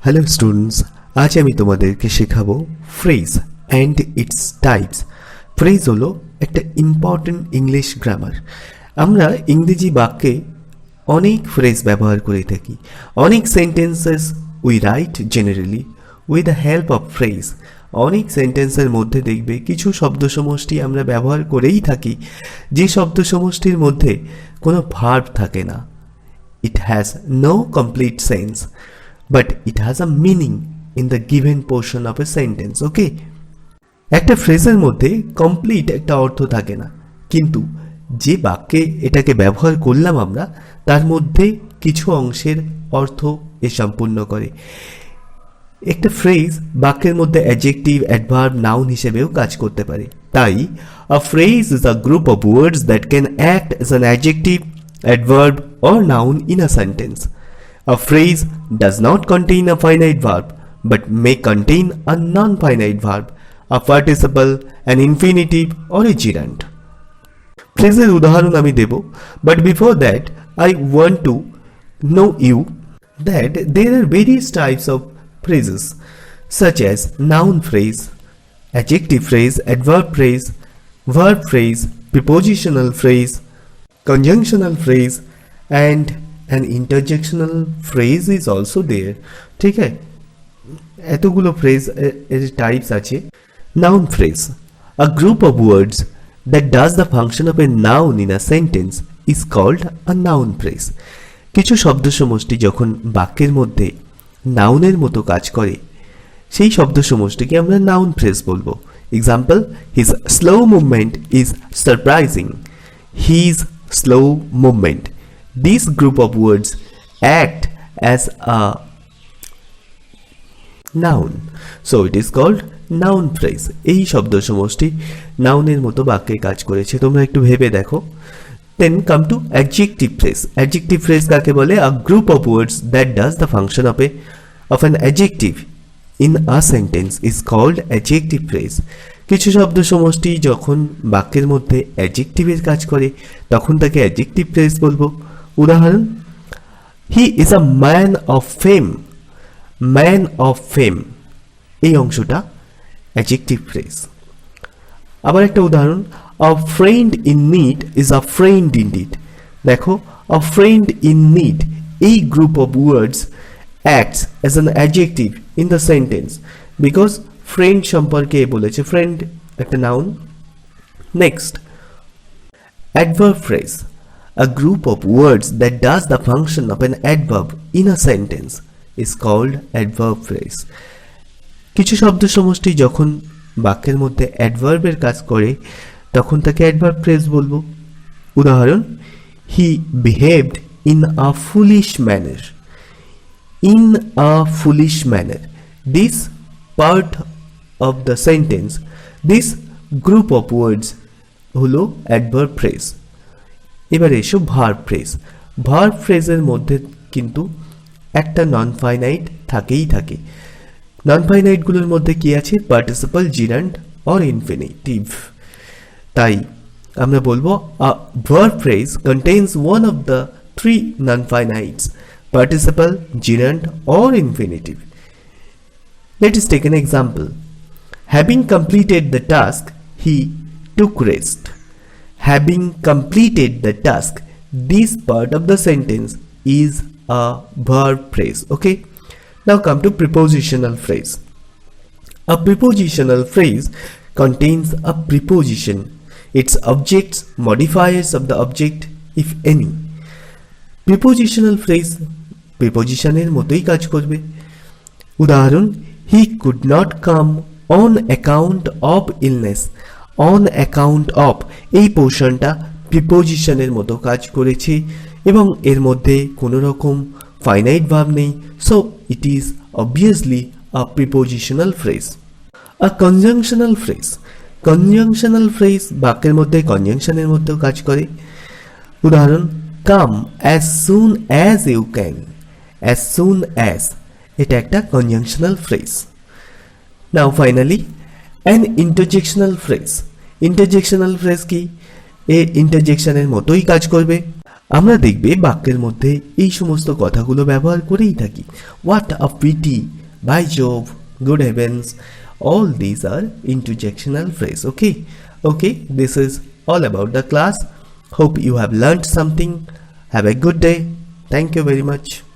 Hello students, আজ আমি তোমাদেরকে শেখাবো phrase and it's types. Phrase হলো একটা ইম্পর্টেন্ট ইংলিশ গ্রামার। আমরা ইংরেজি বাক্যে অনেক ফ্রেজ ব্যবহার করে থাকি। অনেক sentences we write generally with the help of phrase. অনেক সেন্টেন্সের মধ্যে দেখবে কিছু শব্দ সমষ্টি আমরা ব্যবহার করেই থাকি, যে শব্দ সমষ্টির মধ্যে কোনো ভার্ব থাকে না। It has no complete sense, but it has a meaning in the given portion of a sentence. Okay? একটা ফ্রেজের মধ্যে কমপ্লিট একটা অর্থ থাকে না, কিন্তু যে বাক্যে এটাকে ব্যবহার করলাম আমরা, তার মধ্যে কিছু অংশের অর্থ এ সম্পূর্ণ করে। একটা ফ্রেজ বাক্যের মধ্যে অ্যাডজেক্টিভ, অ্যাডভার্ব, নাউন হিসেবেও কাজ করতে পারে। তাই a phrase is a group of words that can act as an adjective, adverb or noun in a sentence. A phrase does not contain a finite verb but may contain a non-finite verb, a participle, an infinitive or a gerund. ফ্রেজের উদাহরণ আমি দেব, but before that I want to know you that there are various types of phrases such as noun phrase, adjective phrase, adverb phrase, verb phrase, prepositional phrase, conjunctional phrase and an interjectional phrase is also there. ঠিক আছে, এতগুলো phrase এর types আছে। Noun phrase, a group of words that does the function of a noun in a sentence is called a noun phrase. কিছু শব্দ সমষ্টি যখন বাক্যের মধ্যে নাউনের মতো কাজ করে, সেই শব্দ সমষ্টিকে আমরা নাউন ফ্রেজ বলবো। Example, his slow movement is surprising. His slow movement. This group of words act as a noun, so it is called noun phrase. এই শব্দ সমষ্টি নাউনের মতো বাক্যে কাজ করেছে, তোমরা একটু ভেবে দেখো। Then come to adjective phrase. Adjective phrase কাকে বলে? A group of words that does the function of an adjective in a sentence is called adjective phrase. কিছু শব্দ সমষ্টি যখন বাক্যের মধ্যে অ্যাডজেক্টিভের কাজ করে, তখন তাকে অ্যাডজেক্টিভ ফ্রেজ বলবো। উদাহরণ, he is a man of fame. Man of fame, এই অংশটা অ্যাডজেক্টিভ ফ্রেজ। আবার একটা উদাহরণ, আ friend in need is a friend indeed. দেখো, আ ফ্রেন্ড ইন নিড, এই group of words acts as an adjective in the sentence because friend সম্পর্কে বলেছে, friend একটা noun. Next, adverb phrase, a group of words that does the function of an adverb in a sentence is called adverb phrase. কিছু শব্দ সমষ্টি যখন বাক্যের মধ্যে অ্যাডভার্বের কাজ করে, তখন তাকে অ্যাডভার্ব ফ্রেজ বলবো। উদাহরণ, he behaved in a foolish manner. In a foolish manner, this part of the sentence, this group of words হলো adverb phrase. এবারে এসো verb phrase. verb phrase-এর মধ্যে কিন্তু একটা নন ফাইনাইট থাকেই থাকে। নন ফাইনাইটগুলোর মধ্যে কি আছে? Participle, জিরান্ড or infinitive. তাই আমরা বলবো a verb phrase contains one of the three non-finites: participle, gerund or infinitive. Let us take an example. Having completed the task, he took rest. Having completed the task, this part of the sentence is a verb phrase. Okay, now come to prepositional phrase. A prepositional phrase contains a preposition, its objects, modifiers of the object if any. Prepositional phrase প্রিপোজিশনের মতোই কাজ করবে। উদাহরণ, he could not come on account of illness. On account of, এই পোর্শনটা প্রিপোজিশনের মতো কাজ করেছে এবং এর মধ্যে কোনো রকম ফাইনাইট ভার্ব নেই, so it is obviously a prepositional phrase. A conjunctional phrase. Conjunctional phrase বাক্যের মধ্যে কনজাংশনের মধ্যেও কাজ করে। উদাহরণ, come as soon as you can. As soon as, এটা একটা conjunctional phrase. Now finally, an interjectional phrase. Interjectional phrase কি? এ interjection এর মতোই কাজ করবে। আমরা দেখবে বাক্যের মধ্যে এই সমস্ত কথাগুলো ব্যবহার করেই থাকি। What a pity, by Jove, good heavens, all these are interjectional phrase. Okay, this is all about the class. Hope you have learned something. Have a good day. Thank you very much.